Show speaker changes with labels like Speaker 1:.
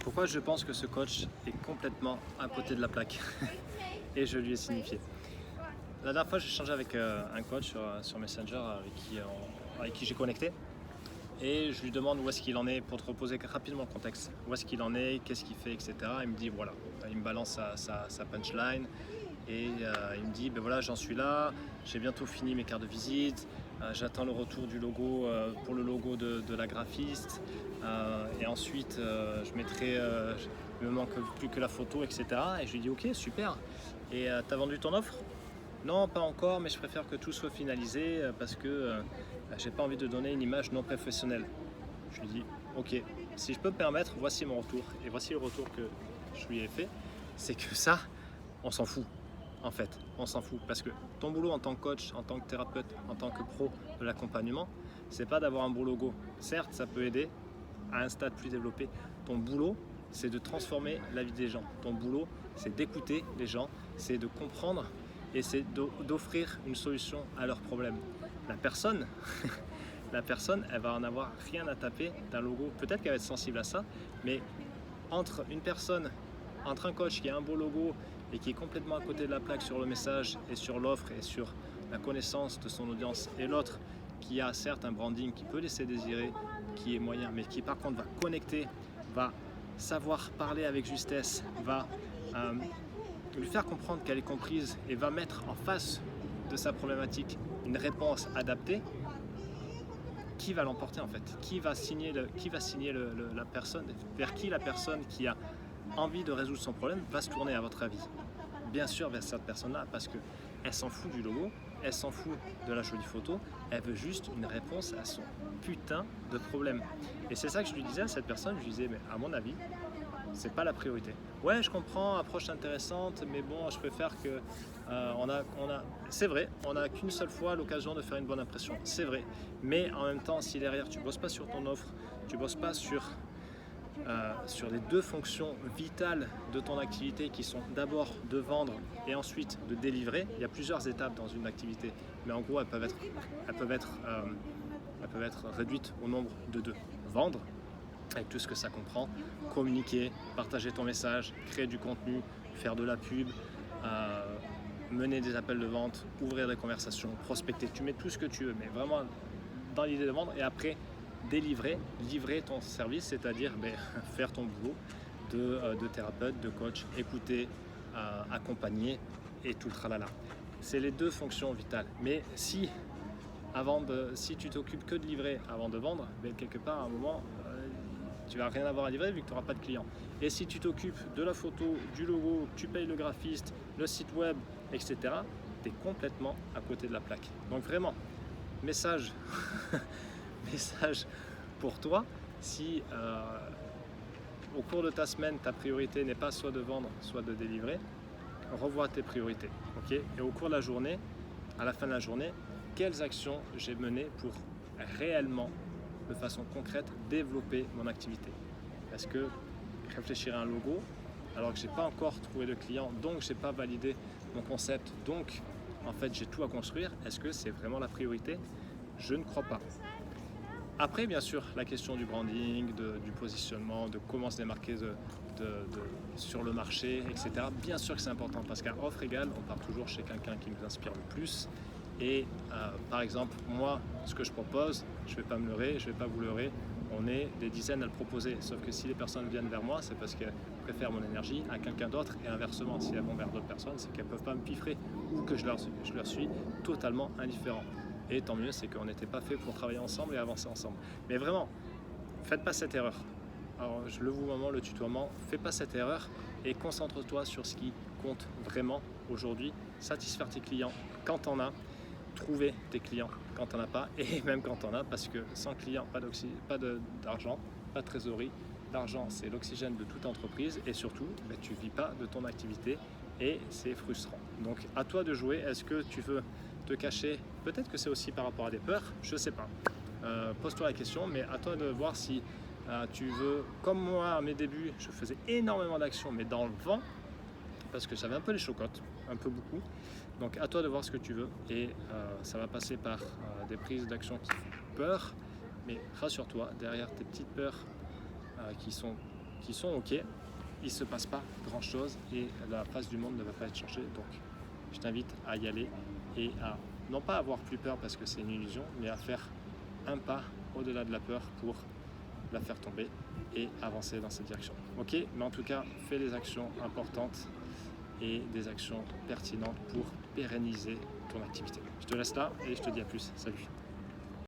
Speaker 1: Pourquoi je pense que ce coach est complètement à côté de la plaque? Et je lui ai signifié. La dernière fois, j'ai échangé avec un coach sur Messenger avec qui j'ai connecté. Et je lui demande où est-ce qu'il en est pour te reposer rapidement le contexte. Où est-ce qu'il en est, qu'est-ce qu'il fait, etc. Il me dit voilà, il me balance sa punchline et il me dit ben voilà, j'en suis là, j'ai bientôt fini mes cartes de visite, j'attends le retour du logo pour le logo de la graphiste et ensuite je mettrai, il me manque plus que la photo, etc. Et je lui dis ok, super. Et t'as vendu ton offre? Non, pas encore, mais je préfère que tout soit finalisé parce que j'ai pas envie de donner une image non professionnelle. Je lui dis, ok, si je peux me permettre, voici mon retour. Et voici le retour que je lui ai fait. C'est que ça, on s'en fout. En fait, on s'en fout. Parce que ton boulot en tant que coach, en tant que thérapeute, en tant que pro de l'accompagnement, c'est pas d'avoir un beau logo. Certes, ça peut aider à un stade plus développé. Ton boulot, c'est de transformer la vie des gens. Ton boulot, c'est d'écouter les gens, c'est de comprendre et c'est d'offrir une solution à leurs problèmes. La personne, elle va en avoir rien à taper d'un logo. Peut-être qu'elle va être sensible à ça, mais entre une personne, entre un coach qui a un beau logo et qui est complètement à côté de la plaque sur le message et sur l'offre et sur la connaissance de son audience, et l'autre qui a certes un branding qui peut laisser désirer, qui est moyen, mais qui par contre va connecter, va savoir parler avec justesse, va lui faire comprendre qu'elle est comprise et va mettre en face de sa problématique une réponse adaptée, qui va l'emporter en fait? Qui va signer la personne? Vers qui la personne qui a envie de résoudre son problème va se tourner à votre avis? Bien sûr vers cette personne-là, parce qu'elle s'en fout du logo, elle s'en fout de la jolie photo, elle veut juste une réponse à son putain de problème. Et c'est ça que je lui disais à cette personne, je lui disais, mais à mon avis, c'est pas la priorité. Ouais, je comprends, approche intéressante, mais bon, je préfère que c'est vrai, on n'a qu'une seule fois l'occasion de faire une bonne impression, c'est vrai. Mais en même temps, si derrière tu bosses pas sur ton offre, tu bosses pas sur les deux fonctions vitales de ton activité qui sont d'abord de vendre et ensuite de délivrer. Il y a plusieurs étapes dans une activité, mais en gros elles peuvent être réduites au nombre de deux. Vendre, avec tout ce que ça comprend, communiquer, partager ton message, créer du contenu, faire de la pub, mener des appels de vente, ouvrir des conversations, prospecter, tu mets tout ce que tu veux, mais vraiment dans l'idée de vendre, et après livrer ton service, c'est-à-dire faire ton boulot de thérapeute, de coach, écouter, accompagner et tout le tralala. C'est les deux fonctions vitales. Mais si tu t'occupes que de livrer avant de vendre, quelque part à un moment tu vas rien avoir à livrer vu que tu n'auras pas de clients. Et si tu t'occupes de la photo, du logo, tu payes le graphiste, le site web, etc., tu es complètement à côté de la plaque. Donc vraiment, message pour toi, si au cours de ta semaine, ta priorité n'est pas soit de vendre, soit de délivrer, revois tes priorités. Okay, et au cours de la journée, à la fin de la journée, quelles actions j'ai menées pour réellement, de façon concrète, développer mon activité? Est-ce que réfléchir à un logo, alors que je n'ai pas encore trouvé de client, donc je n'ai pas validé mon concept, donc en fait j'ai tout à construire, est-ce que c'est vraiment la priorité? Je ne crois pas. Après, bien sûr, la question du branding, du positionnement, de comment se démarquer sur le marché, etc. Bien sûr que c'est important, parce qu'à offre égale, on part toujours chez quelqu'un qui nous inspire le plus. Et par exemple, moi, ce que je propose, je ne vais pas me leurrer, je ne vais pas vous leurrer, on est des dizaines à le proposer. Sauf que si les personnes viennent vers moi, c'est parce qu'elles préfèrent mon énergie à quelqu'un d'autre, et inversement, si elles vont vers d'autres personnes, c'est qu'elles ne peuvent pas me piffrer ou que je leur suis totalement indifférent. Et tant mieux, c'est qu'on n'était pas fait pour travailler ensemble et avancer ensemble. Mais vraiment, faites pas cette erreur. Alors, je le vous moment, le tutoiement, fais pas cette erreur et concentre-toi sur ce qui compte vraiment aujourd'hui. Satisfaire tes clients quand t'en as, trouver tes clients quand t'en as pas, et même quand t'en as, parce que sans clients, pas d'argent, pas de trésorerie. L'argent, c'est l'oxygène de toute entreprise, et surtout, tu vis pas de ton activité et c'est frustrant. Donc à toi de jouer. Est-ce que tu veux te cacher? Peut-être que c'est aussi par rapport à des peurs, je sais pas. Pose-toi la question, mais à toi de voir si tu veux, comme moi à mes débuts, je faisais énormément d'actions, mais dans le vent, parce que j'avais un peu les chocottes, un peu beaucoup. Donc à toi de voir ce que tu veux, et ça va passer par des prises d'action qui font peur, mais rassure-toi, derrière tes petites peurs qui sont qui sont ok, il ne se passe pas grand chose et la face du monde ne va pas être changée. Donc je t'invite à y aller et à non pas avoir plus peur parce que c'est une illusion, mais à faire un pas au-delà de la peur pour la faire tomber et avancer dans cette direction. Ok, mais en tout cas, fais des actions importantes et des actions pertinentes pour pérenniser ton activité. Je te laisse là et je te dis à plus. Salut.